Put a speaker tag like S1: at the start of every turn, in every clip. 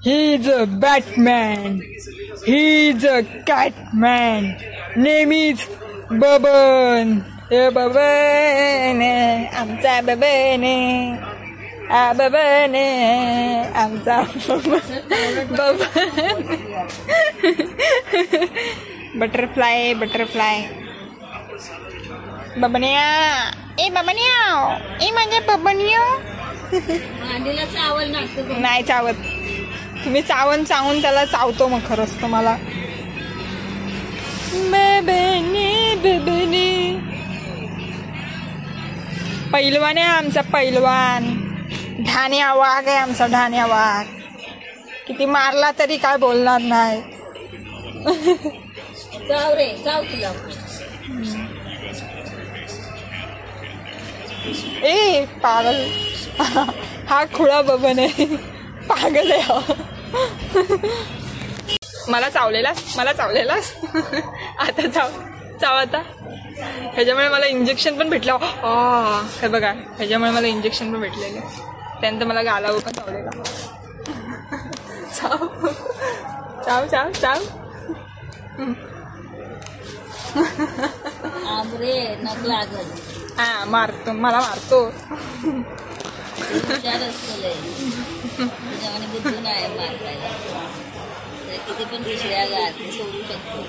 S1: He's a Batman. He's a Catman. Name is Baban. हे बबन आमचा बबन बबन आमचा बबन. बटरफ्लाय बटरफ्लाय बबन्या ए बबन्या ए माझ्या बबन्या. नाही चावत. तुम्ही चावून चावून त्याला चावतो मग खरंच तुम्हाला. बबने बबने पैलवान आहे आमचा पैलवान. ढाण्या वाघ आहे आमचा ढाण्या वाघ. किती मारला तरी काय बोलणार नाही.
S2: जाऊ रे जाऊ तुला.
S1: ए पागल. हा खुळा बबन आहे. पागल आहे. मला चावलेलास आता चाव आता. ह्याच्यामुळे मला इंजेक्शन पण भेटलं. हे बघा ह्याच्यामुळे मला इंजेक्शन पण भेटलेलं. त्यानंतर मला गालावर पण चावलेला. चाव चाव चाव चाव. हा मारतो मला मारतो.
S2: बुद्धी नाही मारतायला. किती पण दुसऱ्या गात सोडू शकतो.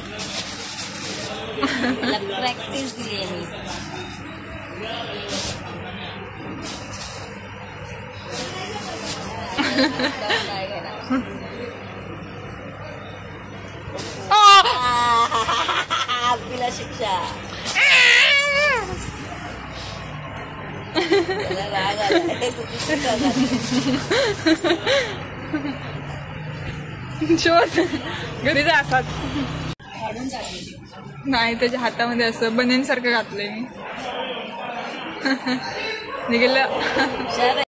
S2: प्रॅक्टिस दिली आहे मी. तिला शिक्षा. राग आला.
S1: शोध घरी जा असाच. नाही त्याच्या हातामध्ये असं बनेन सारखं घातलंय मी. निघालं.